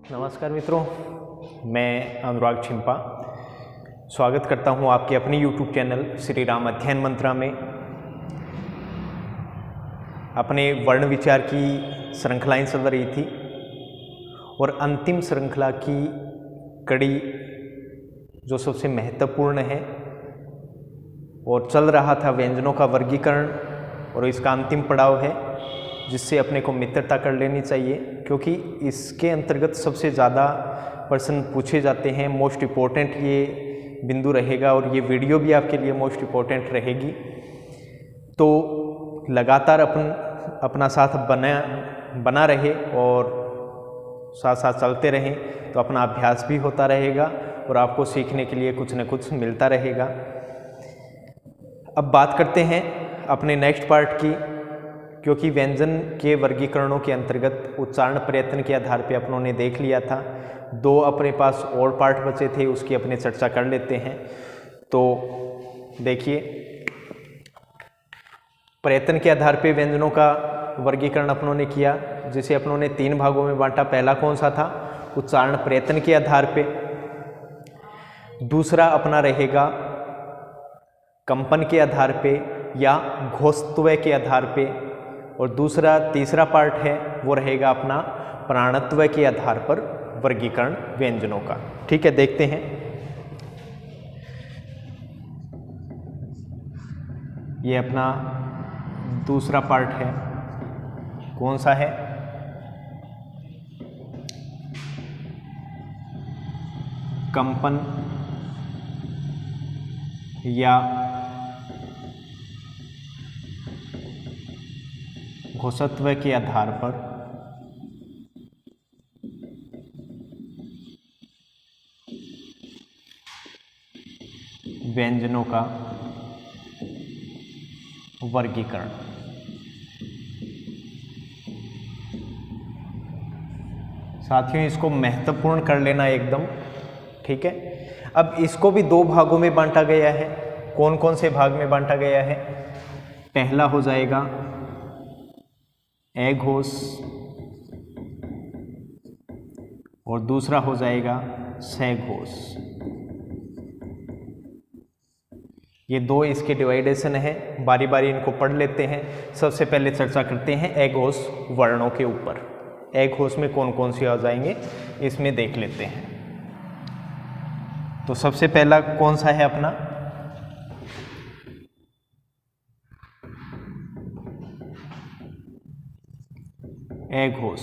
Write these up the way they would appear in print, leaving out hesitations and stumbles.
नमस्कार मित्रों, मैं अनुराग छिंपा स्वागत करता हूं आपके अपने YouTube चैनल श्री राम अध्ययन मंत्रा में। अपने वर्ण विचार की श्रृंखलाएं चल रही थी और अंतिम श्रृंखला की कड़ी जो सबसे महत्वपूर्ण है और चल रहा था व्यंजनों का वर्गीकरण, और इसका अंतिम पड़ाव है जिससे अपने को मित्रता कर लेनी चाहिए, क्योंकि इसके अंतर्गत सबसे ज़्यादा प्रश्न पूछे जाते हैं। मोस्ट इम्पोर्टेंट ये बिंदु रहेगा और ये वीडियो भी आपके लिए मोस्ट इम्पोर्टेंट रहेगी। तो लगातार अपना साथ बना रहे और साथ साथ चलते रहें तो अपना अभ्यास भी होता रहेगा और आपको सीखने के लिए कुछ न कुछ मिलता रहेगा। अब बात करते हैं अपने नेक्स्ट पार्ट की, क्योंकि व्यंजन के वर्गीकरणों के अंतर्गत उच्चारण प्रयत्न के आधार पे अपनों ने देख लिया था। दो अपने पास और पार्ट बचे थे, उसकी अपने चर्चा कर लेते हैं। तो देखिए, प्रयत्न के आधार पे व्यंजनों का वर्गीकरण अपनों ने किया, जिसे अपनों ने 3 भागों में बांटा। पहला कौन सा था? उच्चारण प्रयत्न के आधार पे। दूसरा अपना रहेगा कंपन के आधार पे या घोषत्व के आधार पे, और तीसरा पार्ट है वो रहेगा अपना प्राणत्व के आधार पर वर्गीकरण व्यंजनों का। ठीक है, देखते हैं। ये अपना दूसरा पार्ट है, कौन सा है? कंपन या घोषत्व के आधार पर व्यंजनों का वर्गीकरण। साथियों, इसको महत्वपूर्ण कर लेना एकदम। ठीक है, अब इसको भी 2 भागों में बांटा गया है। कौन कौन से भाग में बांटा गया है? पहला हो जाएगा अघोष और दूसरा हो जाएगा सघोष। ये 2 इसके डिवाइडेशन है। बारी बारी इनको पढ़ लेते हैं। सबसे पहले चर्चा करते हैं अघोष वर्णों के ऊपर। अघोष में कौन कौन से आ जाएंगे इसमें देख लेते हैं। तो सबसे पहला कौन सा है अपना? अघोष।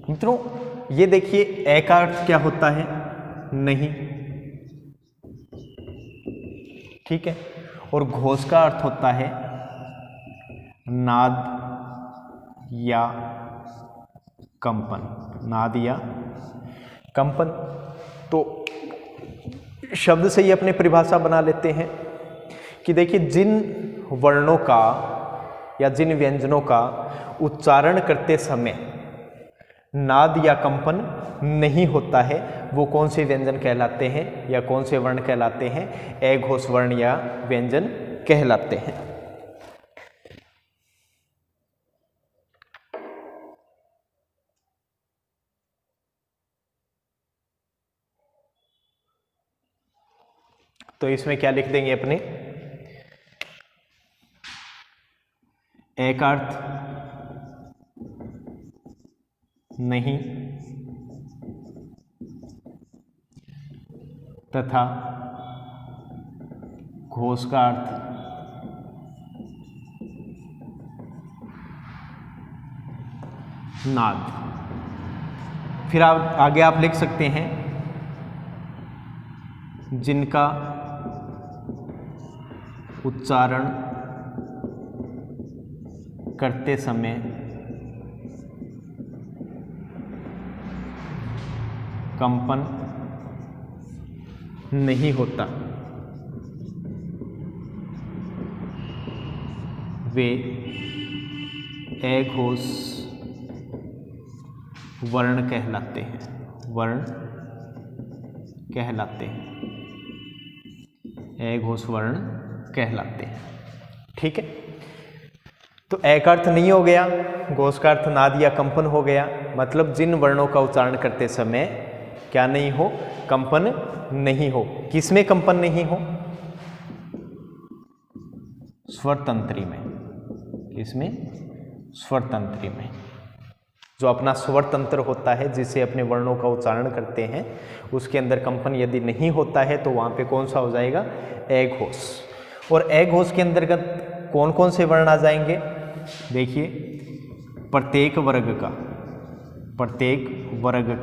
मित्रों, ये देखिए, ए का अर्थ क्या होता है? नहीं। ठीक है, और घोष का अर्थ होता है नाद या कंपन। नाद या कंपन। तो शब्द से ही अपने परिभाषा बना लेते हैं कि देखिए, जिन वर्णों का या जिन व्यंजनों का उच्चारण करते समय नाद या कंपन नहीं होता है, वो कौन से व्यंजन कहलाते हैं या कौन से वर्ण कहलाते हैं? अघोष वर्ण या व्यंजन कहलाते हैं। तो इसमें क्या लिख देंगे अपने? ए का अर्थ नहीं तथा घोष का अर्थ नाद। फिर आगे आप लिख सकते हैं जिनका उच्चारण करते समय कंपन नहीं होता, वे अघोष वर्ण कहलाते हैं। वर्ण कहलाते हैं, अघोष वर्ण कहलाते हैं। ठीक है, तो ए का अर्थ नहीं हो गया, घोष का अर्थ नाद या कंपन हो गया। मतलब जिन वर्णों का उच्चारण करते समय क्या नहीं हो, कंपन नहीं हो। किसमें कंपन नहीं हो? स्वर तंत्री में। किसमें? स्वर तंत्री में। जो अपना स्वर तंत्र होता है, जिससे अपने वर्णों का उच्चारण करते हैं, उसके अंदर कंपन यदि नहीं होता है तो वहाँ पे कौन सा हो जाएगा? ए घोष। और ए घोष के अंतर्गत कौन कौन से वर्ण आ जाएंगे? देखिए, प्रत्येक वर्ग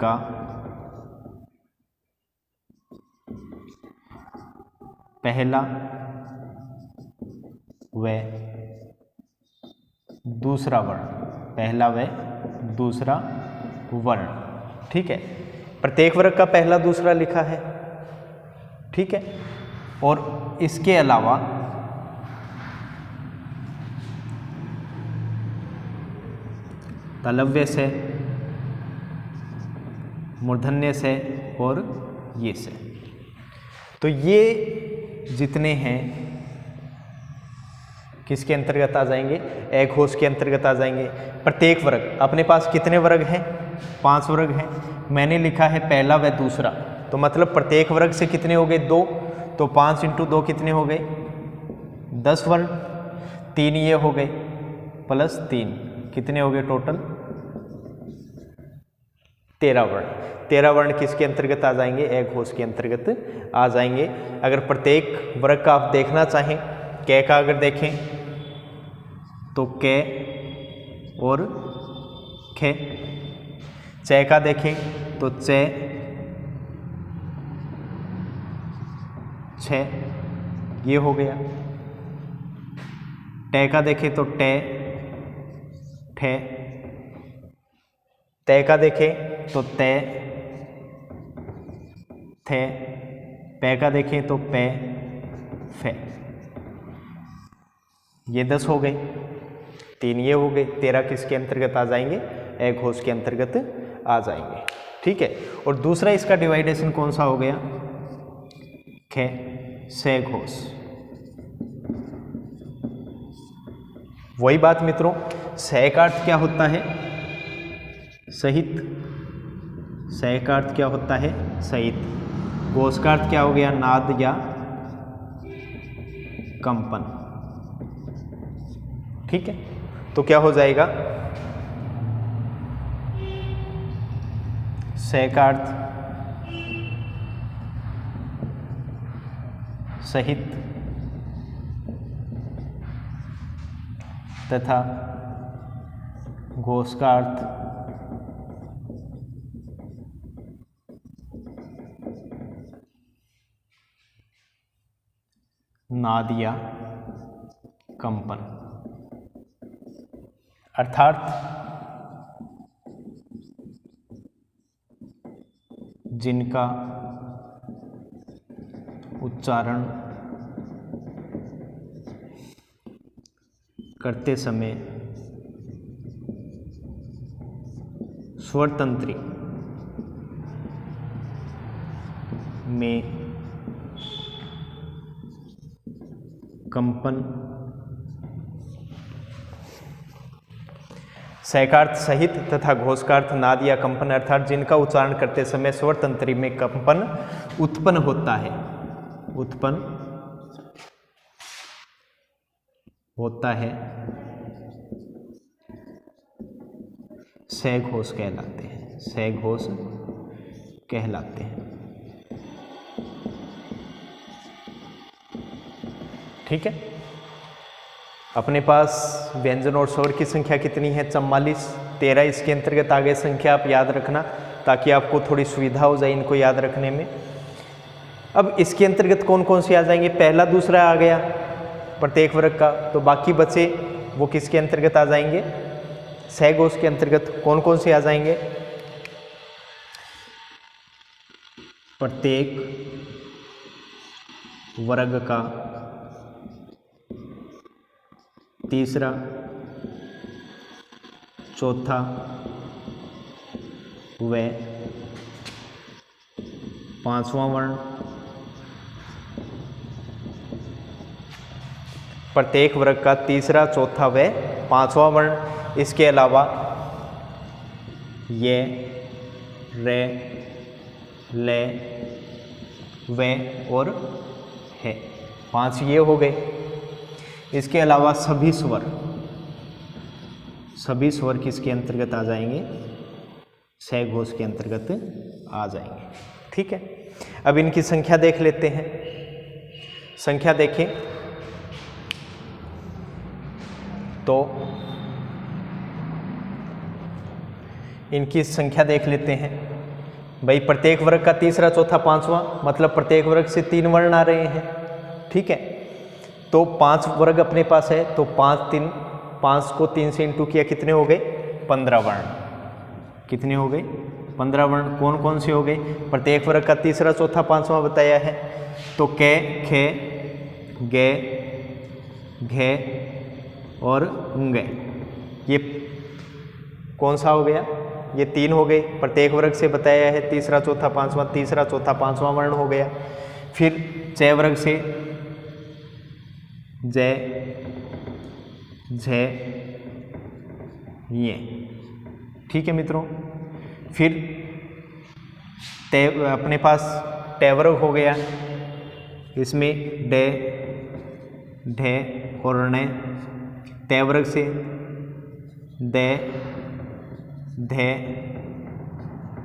का पहला व दूसरा वर्ण, पहला व दूसरा वर्ण। ठीक है, प्रत्येक वर्ग का पहला दूसरा लिखा है। ठीक है, और इसके अलावा तलव्य से, मूर्धन्य से और ये से। तो ये जितने हैं किसके अंतर्गत आ जाएंगे? ए घोष के अंतर्गत आ जाएंगे। प्रत्येक वर्ग, अपने पास कितने वर्ग हैं? 5 वर्ग हैं। मैंने लिखा है पहला व दूसरा, तो मतलब प्रत्येक वर्ग से कितने हो गए? 2। तो 5 × 2 कितने हो गए? 10 वर्ण। 3 ये हो गए प्लस 3 कितने हो गए टोटल? 13 वर्ण। 13 वर्ण किसके अंतर्गत आ जाएंगे? ए घोष के अंतर्गत आ जाएंगे। अगर प्रत्येक वर्ग का आप देखना चाहें, कै का अगर देखें तो कै और खे, चै का देखें तो चै, छ, ये हो गया। टै का देखें तो टै, ठे, तै का देखें तो तै, थे, पै का देखें तो पै, फै। ये 10 हो गए, 3 ये हो गए। 13 किसके अंतर्गत आ जाएंगे? ए घोष के अंतर्गत आ जाएंगे। ठीक है, और दूसरा इसका डिवाइडेशन कौन सा हो गया? खे, से घोष। वही बात मित्रों, से का अर्थ क्या होता है? सहित। से का अर्थ क्या होता है? सहित। घोष का अर्थ क्या हो गया? नाद या कंपन। ठीक है, तो क्या हो जाएगा? से का अर्थ सहित तथा घोष का अर्थ नाद या कंपन। अर्थात जिनका उच्चारण करते समय स्वर तंत्री में कंपन, से का अर्थ सहित तथा घोष का अर्थ नाद या कंपन, अर्थात जिनका उच्चारण करते समय स्वर तंत्री में कंपन उत्पन्न होता है, उत्पन्न होता है, से घोष कहलाते हैं। से घोष कहलाते हैं। ठीक है, अपने पास व्यंजन और स्वर की संख्या कितनी है? 44। 13 इसके अंतर्गत आ गए संख्या, आप याद रखना ताकि आपको थोड़ी सुविधा हो जाए इनको याद रखने में। अब इसके अंतर्गत कौन कौन से आ जाएंगे? पहला दूसरा आ गया प्रत्येक वर्ग का, तो बाकी बचे वो किसके अंतर्गत आ जाएंगे? से घोष के अंतर्गत। कौन कौन से आ जाएंगे? प्रत्येक वर्ग का तीसरा, चौथा व 5वां वर्ण, प्रत्येक वर्ग का तीसरा, चौथा व पांचवा वर्ण। इसके अलावा ये, रे, ले, वे और है, 5 ये हो गए। इसके अलावा सभी स्वर किसके अंतर्गत आ जाएंगे? सहघोष के अंतर्गत आ जाएंगे। ठीक है, अब इनकी संख्या देख लेते हैं। संख्या देखें तो इनकी संख्या देख लेते हैं भाई। प्रत्येक वर्ग का तीसरा, चौथा, पांचवा, मतलब प्रत्येक वर्ग से 3 वर्ण आ रहे हैं। ठीक है, तो 5 वर्ग अपने पास है, तो 5 को 3 से इंटू किया, कितने हो गए? 15 वर्ण। कितने हो गए? 15 वर्ण। कौन कौन से हो गए? प्रत्येक वर्ग का तीसरा, चौथा, पांचवा बताया है, तो कै, खे, गे, घे और गे, ये कौन सा हो गया? ये 3 हो गए। प्रत्येक वर्ग से बताया है तीसरा, चौथा, पांचवा, तीसरा, चौथा, पांचवा वर्ण हो गया। फिर च वर्ग से जय, झे, ये। ठीक है मित्रों, फिर ते अपने पास टे वर्ग हो गया, इसमें डे, ढे और ने। ते वर्ग से दे, धे,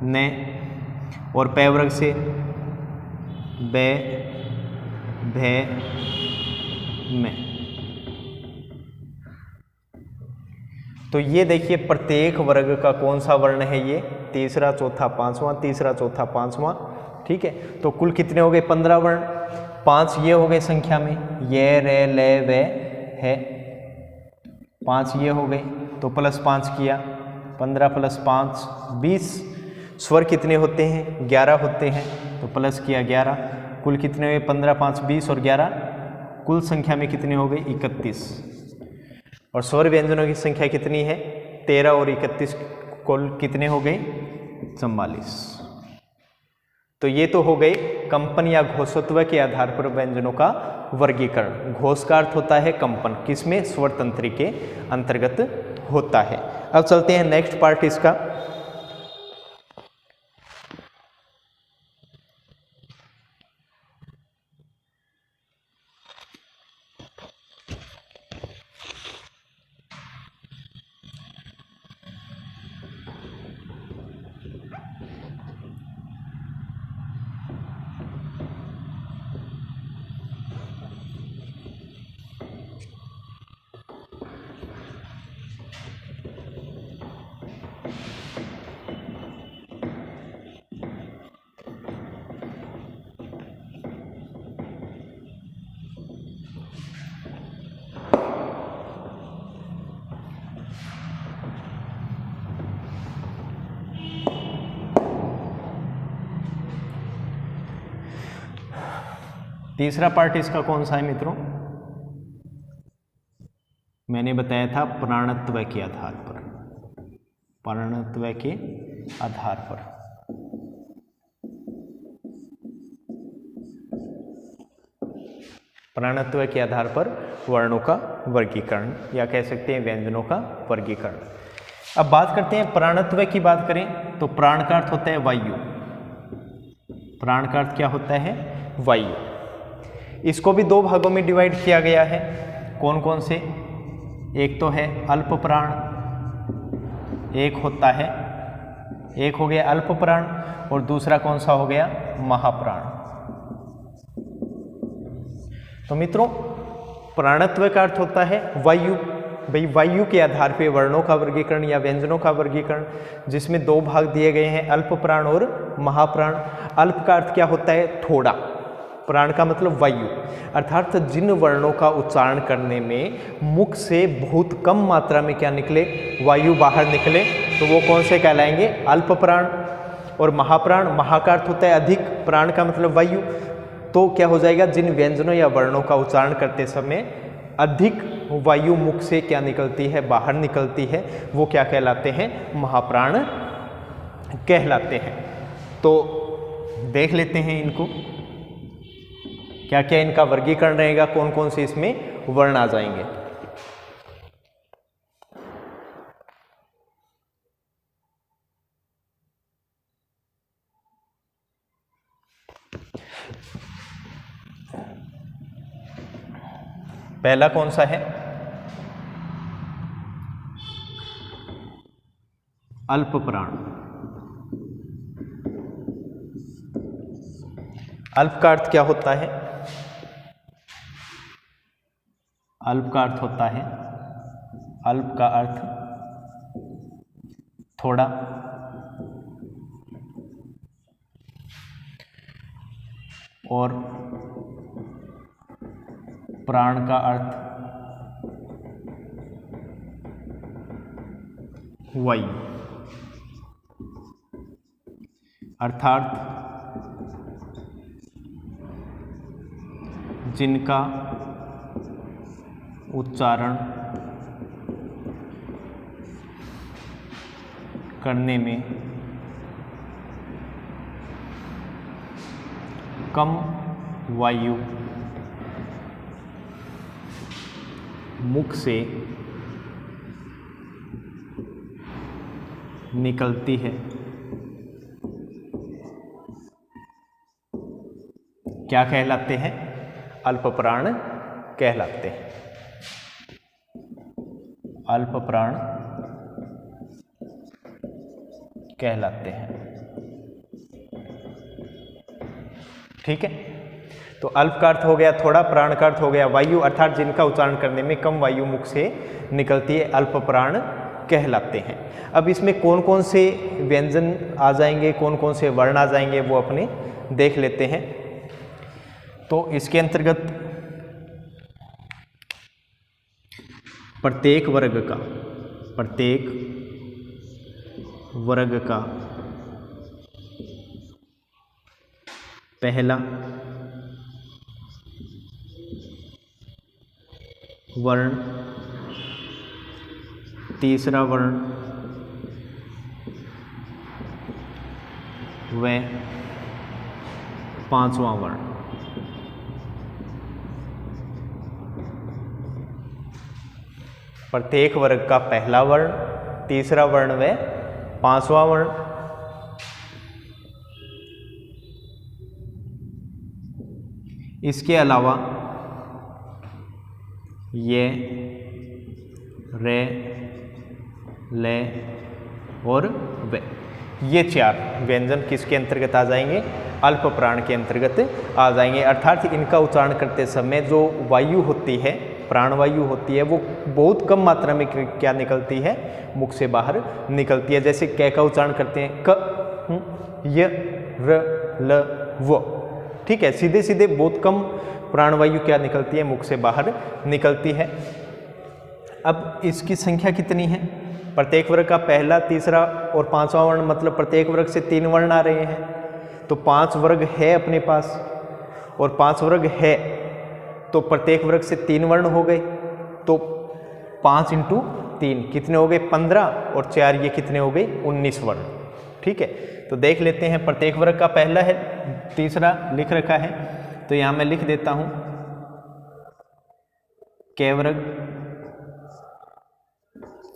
ने और पे वर्ग से बे, भे, में। तो ये देखिए प्रत्येक वर्ग का कौन सा वर्ण है? ये तीसरा, चौथा, पांचवा, तीसरा, चौथा, पांचवा। ठीक है, तो कुल कितने हो गए? 15 वर्ण। 5 ये हो गए संख्या में, ये, रे, ले, वे, है। 5 ये हो गए, तो +5 किया, 15 + 5 20। स्वर कितने होते हैं? 11 होते हैं, तो प्लस किया 11। कुल कितने हुए? 15, 5, 20 और 11, कुल संख्या में कितने हो गए? 31। और स्वर व्यंजनों की संख्या कितनी है? 13 और 31, कुल कितने हो गए? 44। तो ये तो हो गए कंपन या घोषत्व के आधार पर व्यंजनों का वर्गीकरण। घोष का अर्थ होता है कंपन, किसमें? स्वर तंत्री के अंतर्गत होता है। अब चलते हैं नेक्स्ट पार्ट इसका। तीसरा पार्ट इसका कौन सा है मित्रों? मैंने बताया था प्राणत्व के आधार पर। प्राणत्व के आधार पर प्राणत्व के आधार पर वर्णों का वर्गीकरण, या कह सकते हैं व्यंजनों का वर्गीकरण। अब बात करते हैं प्राणत्व की। बात करें तो प्राण का अर्थ होता है वायु। प्राण का अर्थ क्या होता है? वायु। इसको भी 2 भागों में डिवाइड किया गया है। कौन कौन से? एक तो है अल्प प्राण, एक होता है, एक हो गया अल्प प्राण, और दूसरा कौन सा हो गया? महाप्राण। तो मित्रों प्राणत्व का अर्थ होता है वायु। भाई वायु के आधार पे वर्णों का वर्गीकरण या व्यंजनों का वर्गीकरण, जिसमें 2 भाग दिए गए हैं, अल्प प्राण और महाप्राण। अल्प का अर्थ क्या होता है? थोड़ा। प्राण का मतलब वायु, अर्थात जिन वर्णों का उच्चारण करने में मुख से बहुत कम मात्रा में क्या निकले? वायु बाहर निकले, तो वो कौन से कहलाएंगे? अल्प प्राण। और महाप्राण, महा का अर्थ होता है अधिक, प्राण का मतलब वायु, तो क्या हो जाएगा? जिन व्यंजनों या वर्णों का उच्चारण करते समय अधिक वायु मुख से क्या निकलती है? बाहर निकलती है, वो क्या कहलाते हैं? महाप्राण कहलाते हैं। तो देख लेते हैं इनको क्या क्या इनका वर्गीकरण रहेगा, कौन कौन से इसमें वर्ण आ जाएंगे। पहला कौन सा है? अल्प प्राण। अल्प का अर्थ क्या होता है? अल्प का अर्थ होता है, अल्प का अर्थ थोड़ा, और प्राण का अर्थ वायु, अर्थात जिनका उच्चारण करने में कम वायु मुख से निकलती है, क्या कहलाते हैं? अल्प प्राण कहलाते हैं। अल्प प्राण कहलाते हैं। ठीक है, तो अल्प का अर्थ हो गया थोड़ा, प्राण का अर्थ हो गया वायु, अर्थात जिनका उच्चारण करने में कम वायु मुख से निकलती है, अल्प प्राण कहलाते हैं। अब इसमें कौन कौन से व्यंजन आ जाएंगे, कौन कौन से वर्ण आ जाएंगे, वो अपने देख लेते हैं। तो इसके अंतर्गत प्रत्येक वर्ग का पहला वर्ण, तीसरा वर्ण व पांचवा वर्ण। प्रत्येक वर्ग का पहला वर्ण, तीसरा वर्ण व पांचवा वर्ण। इसके अलावा ये, रे, ले और वे, ये चार व्यंजन किसके अंतर्गत आ जाएंगे? अल्प प्राण के अंतर्गत आ जाएंगे। अर्थात इनका उच्चारण करते समय जो वायु होती है, प्राणवायु होती है, वो बहुत कम मात्रा में क्या निकलती है? मुख से बाहर निकलती है। जैसे क का उच्चारण करते हैं क, य, र, ल, व। ठीक है, सीधे सीधे बहुत कम प्राणवायु क्या निकलती है? मुख से बाहर निकलती है। अब इसकी संख्या कितनी है? प्रत्येक वर्ग का पहला, तीसरा और पांचवा वर्ण, मतलब प्रत्येक वर्ग से 3 वर्ण आ रहे हैं। तो 5 वर्ग है अपने पास, और 5 वर्ग है तो प्रत्येक वर्ग से 3 वर्ण हो गए। तो 5 × 3 कितने हो गए? 15, और 4 ये कितने हो गए? 19 वर्ण। ठीक है, तो देख लेते हैं। प्रत्येक वर्ग का पहला है, तीसरा लिख रखा है, तो यहां मैं लिख देता हूं कै वर्ग,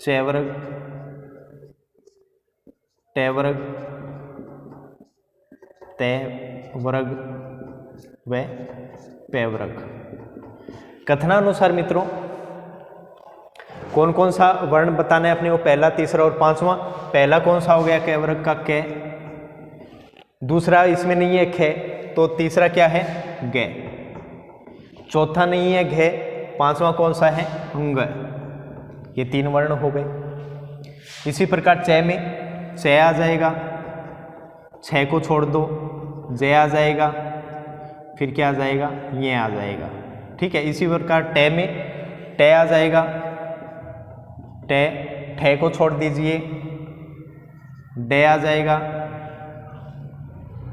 चै वर्ग, टै वर्ग, तै वर्ग व पै वर्ग। कथनानुसार मित्रों कौन कौन सा वर्ण बताना है अपने को? पहला, तीसरा और पांचवा। पहला कौन सा हो गया? कै वर्ग का कै। दूसरा इसमें नहीं है खे, तो तीसरा क्या है? गै। चौथा नहीं है घे, पांचवा कौन सा है? अंग। ये 3 वर्ण हो गए। इसी प्रकार चै में चै आ जाएगा, छह को छोड़ दो, जय आ जाएगा, फिर क्या आ जाएगा? ये आ जाएगा। ठीक है, इसी प्रकार टै में टै आ जाएगा, टै, ठे को छोड़ दीजिए, डे आ जाएगा,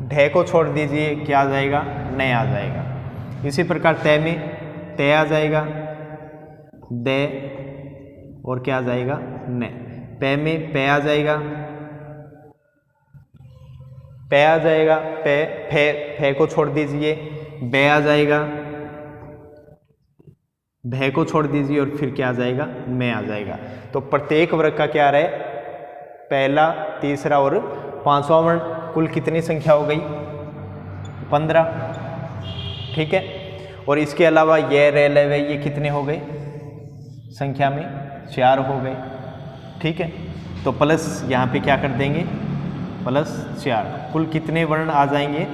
ढे को छोड़ दीजिए, क्या आ जाएगा? नै आ जाएगा। इसी प्रकार तै में तै आ जाएगा, दे, और क्या आ जाएगा? नै। पै में पै आ जाएगा, पै आ जाएगा, पै, फे, फे को छोड़ दीजिए, बे आ जाएगा, भय को छोड़ दीजिए और फिर क्या आ जाएगा, में आ जाएगा। तो प्रत्येक वर्ग का क्या रहे, पहला, तीसरा और पांचवा वर्ण, कुल कितनी संख्या हो गई, 15, ठीक है। और इसके अलावा ये रे ले वे, ये कितने हो गए संख्या में, 4 हो गए, ठीक है। तो प्लस यहाँ पे क्या कर देंगे, +4, कुल कितने वर्ण आ जाएंगे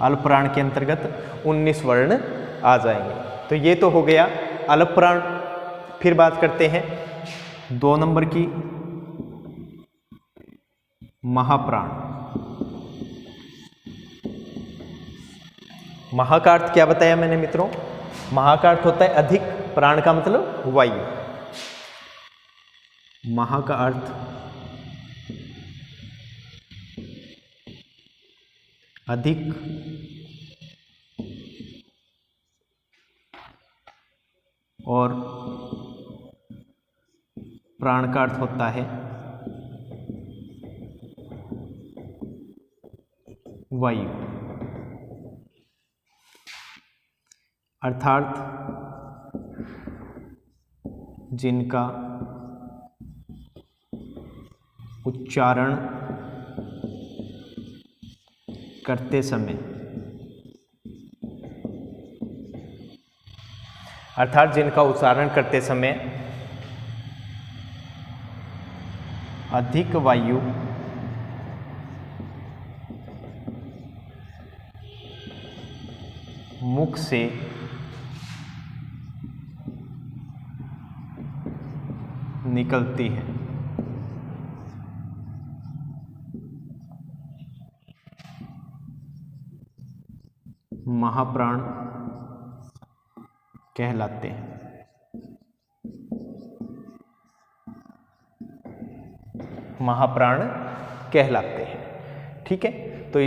अल्पप्राण के अंतर्गत, 19 वर्ण आ जाएंगे। तो ये तो हो गया अल्पप्राण। फिर बात करते हैं 2 नंबर की, महाप्राण। महा का अर्थ क्या बताया मैंने मित्रों, महा का अर्थ होता है अधिक, प्राण का मतलब वायु। महा का अर्थ अधिक और प्राण का अर्थ होता है वायु। अर्थात जिनका उच्चारण करते समय, अर्थात जिनका उच्चारण करते समय अधिक वायु मुख से निकलती है। महाप्राण कहलाते हैं। महाप्राण कहलाते हैं, ठीक है। तो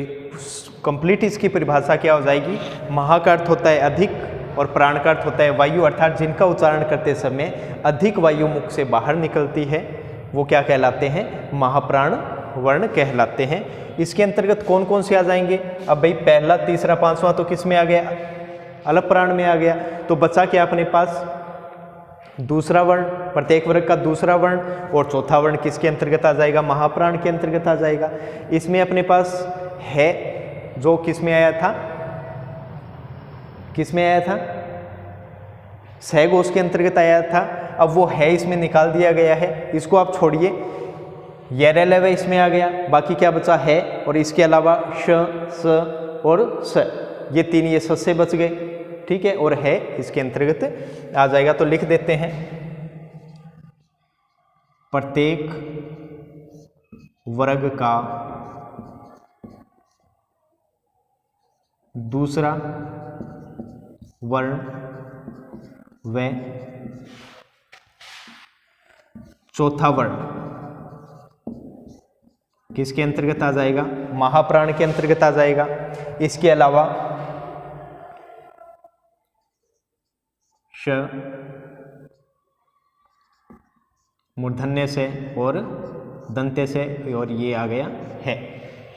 कंप्लीट इसकी परिभाषा क्या हो जाएगी, महा का अर्थ होता है अधिक और प्राण का अर्थ होता है वायु, अर्थात जिनका उच्चारण करते समय अधिक वायु मुख से बाहर निकलती है वो क्या कहलाते हैं, महाप्राण वर्ण कहलाते हैं। इसके अंतर्गत कौन कौन से आ जाएंगे, अब भाई पहला, तीसरा, पांचवा तो किस में आ गया, अल्पप्राण में आ गया। तो बचा क्या अपने पास, दूसरा वर्ण, प्रत्येक वर्ग का दूसरा वर्ण, और चौथा वर्ण किसके अंतर्गत आ जाएगा, महाप्राण के अंतर्गत आ जाएगा। इसमें अपने पास है जो किस में आया था, किस में आया था, सहघोष के अंतर्गत आया था। अब वो है इसमें निकाल दिया गया है, इसको आप छोड़िए, ये इसमें आ गया, बाकी क्या बचा है, और इसके अलावा श, स और स, ये तीन ये स से बच गए, ठीक है, और है इसके अंतर्गत आ जाएगा। तो लिख देते हैं, प्रत्येक वर्ग का दूसरा वर्ण व चौथा वर्ण किसके अंतर्गत आ जाएगा, महाप्राण के अंतर्गत आ जाएगा। इसके अलावा श मूर्धन्य से और दंत्य से, और ये आ गया है,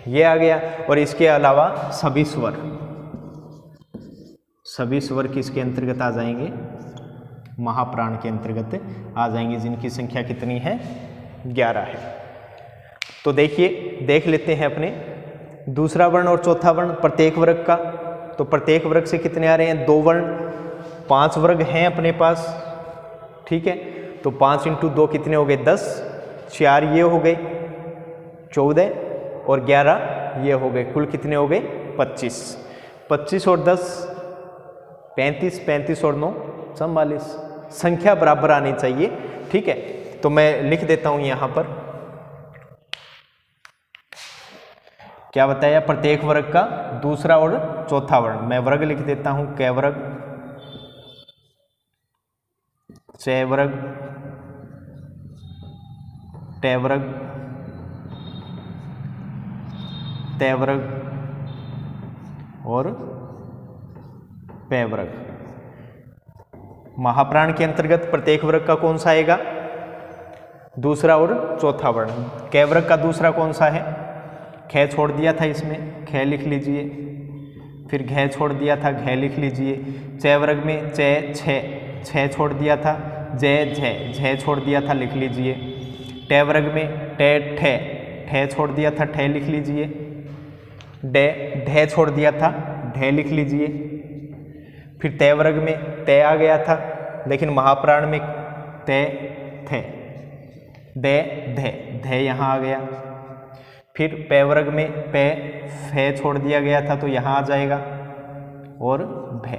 ये आ गया। और इसके अलावा सभी स्वर, सभी स्वर किसके अंतर्गत आ जाएंगे, महाप्राण के अंतर्गत आ जाएंगे, जिनकी संख्या कितनी है, 11 है। तो देखिए, देख लेते हैं अपने दूसरा वर्ण और चौथा वर्ण प्रत्येक वर्ग का। तो प्रत्येक वर्ग से कितने आ रहे हैं, 2 वर्ण, 5 वर्ग हैं अपने पास, ठीक है। तो 5 × 2 कितने हो गए, 10, 4 ये हो गए 14 और 11 ये हो गए, कुल कितने हो गए, 25। 25 और 10 35, 35 और 9 44, संख्या बराबर आनी चाहिए, ठीक है। तो मैं लिख देता हूं यहां पर क्या बताया, प्रत्येक वर्ग का दूसरा और चौथा वर्ण। मैं वर्ग लिख देता हूं, कै वर्ग, चै वर्ग, टै वर्ग, तै वर्ग और पै वर्ग। महाप्राण के अंतर्गत प्रत्येक वर्ग का कौन सा आएगा, दूसरा और चौथा वर्ण। कै वर्ग का दूसरा कौन सा है, खे छोड़ दिया था इसमें, खे लिख लीजिए। फिर घे छोड़ दिया था, घे लिख लीजिए। च वर्ग में च छः छोड़ दिया था, जय झे छोड़ दिया था, लिख लीजिए। ट वर्ग में टे ठे छोड़ दिया था, ठे लिख लीजिए। ढे छोड़ दिया था, ढे लिख लीजिए। फिर ते वर्ग में ते आ गया था, लेकिन महाप्राण में ते थे, दे धे यहाँ आ गया। फिर पे वर्ग में पे फे छोड़ दिया गया था, तो यहाँ आ जाएगा, और भे।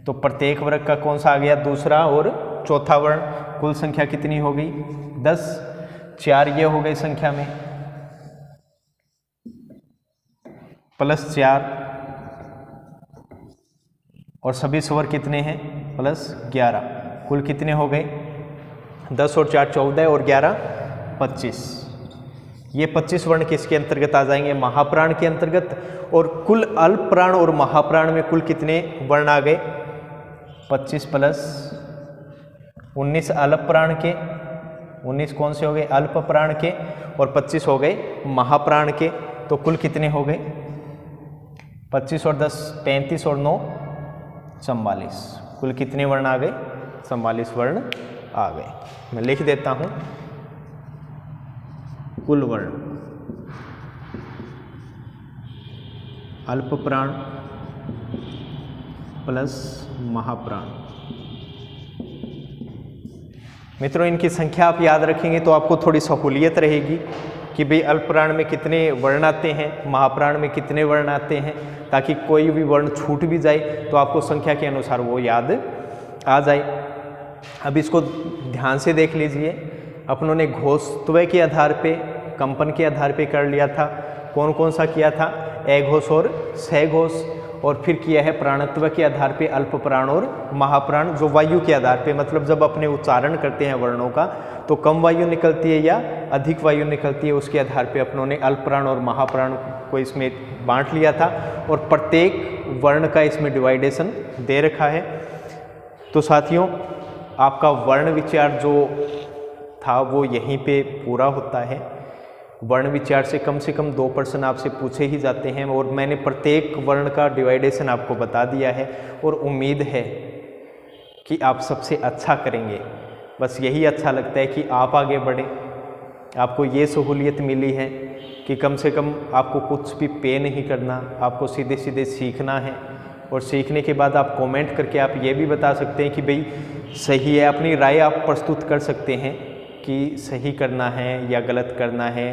तो प्रत्येक वर्ग का कौन सा आ गया, दूसरा और चौथा वर्ण। कुल संख्या कितनी हो गई, 10। 4 ये हो गई संख्या में, +4, और सभी स्वर कितने हैं, +11। कुल कितने हो गए, 10 और 4 14 और 11 25। ये 25 वर्ण किसके अंतर्गत आ जाएंगे, महाप्राण के अंतर्गत। और कुल अल्प प्राण और महाप्राण में कुल कितने वर्ण आ गए, 25 + 19 अल्प प्राण के, 19 कौन से हो गए, अल्प प्राण के, और 25 हो गए महाप्राण के। तो कुल कितने हो गए, 25 और 10 35 और 9 44। कुल कितने वर्ण आ गए, 44 वर्ण आ गए। मैं लिख देता हूं, कुल वर्ण अल्प प्राण प्लस महाप्राण। मित्रों, इनकी संख्या आप याद रखेंगे तो आपको थोड़ी सहूलियत रहेगी कि भाई अल्प प्राण में कितने वर्ण आते हैं, महाप्राण में कितने वर्ण आते हैं, ताकि कोई भी वर्ण छूट भी जाए तो आपको संख्या के अनुसार वो याद आ जाए। अब इसको ध्यान से देख लीजिए। अपनों ने घोषत्व के आधार पे, कंपन के आधार पे कर लिया था। कौन कौन सा किया था, अघोष और सघोष। और फिर किया है प्राणत्व के आधार पे अल्प प्राण और महाप्राण, जो वायु के आधार पे, मतलब जब अपने उच्चारण करते हैं वर्णों का तो कम वायु निकलती है या अधिक वायु निकलती है, उसके आधार पे अपनों ने अल्प प्राण और महाप्राण को इसमें बांट लिया था। और प्रत्येक वर्ण का इसमें डिवाइडेशन दे रखा है। तो साथियों, आपका वर्ण विचार जो था वो यहीं पे पूरा होता है। वर्ण विचार से कम 2 प्रश्न आपसे पूछे ही जाते हैं, और मैंने प्रत्येक वर्ण का डिवाइडेशन आपको बता दिया है, और उम्मीद है कि आप सबसे अच्छा करेंगे। बस यही अच्छा लगता है कि आप आगे बढ़ें। आपको ये सहूलियत मिली है कि कम से कम आपको कुछ भी पे नहीं करना, आपको सीधे सीधे सीखना है। और सीखने के बाद आप कमेंट करके आप ये भी बता सकते हैं कि भाई सही है, अपनी राय आप प्रस्तुत कर सकते हैं कि सही करना है या गलत करना है,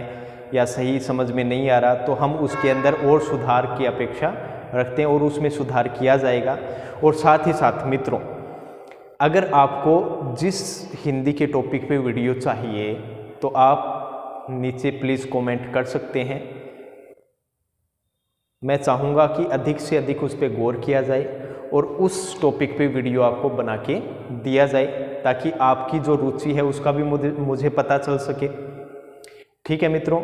या सही समझ में नहीं आ रहा, तो हम उसके अंदर और सुधार की अपेक्षा रखते हैं और उसमें सुधार किया जाएगा। और साथ ही साथ मित्रों, अगर आपको जिस हिंदी के टॉपिक पे वीडियो चाहिए तो आप नीचे प्लीज़ कमेंट कर सकते हैं। मैं चाहूँगा कि अधिक से अधिक उस पर गौर किया जाए और उस टॉपिक पे वीडियो आपको बना के दिया जाए, ताकि आपकी जो रुचि है उसका भी मुझे पता चल सके। ठीक है मित्रों,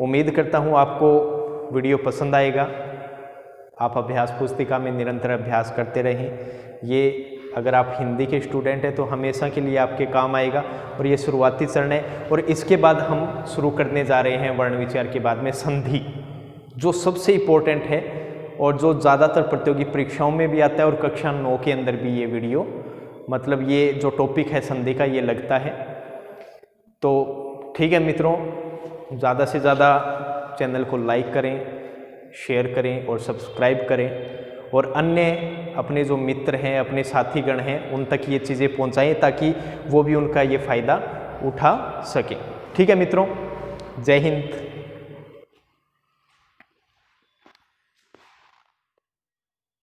उम्मीद करता हूँ आपको वीडियो पसंद आएगा। आप अभ्यास पुस्तिका में निरंतर अभ्यास करते रहें। ये अगर आप हिंदी के स्टूडेंट हैं तो हमेशा के लिए आपके काम आएगा, और ये शुरुआती चरण है। और इसके बाद हम शुरू करने जा रहे हैं वर्ण विचार के बाद में संधि, जो सबसे इम्पोर्टेंट है और जो ज़्यादातर प्रतियोगी परीक्षाओं में भी आता है, और कक्षा 9 के अंदर भी ये वीडियो, मतलब ये जो टॉपिक है संधि का, ये लगता है। तो ठीक है मित्रों, ज़्यादा से ज़्यादा चैनल को लाइक करें, शेयर करें और सब्सक्राइब करें, और अन्य अपने जो मित्र हैं, अपने साथीगण हैं, उन तक ये चीज़ें पहुंचाएं, ताकि वो भी उनका ये फ़ायदा उठा सकें। ठीक है मित्रों, जय हिंद।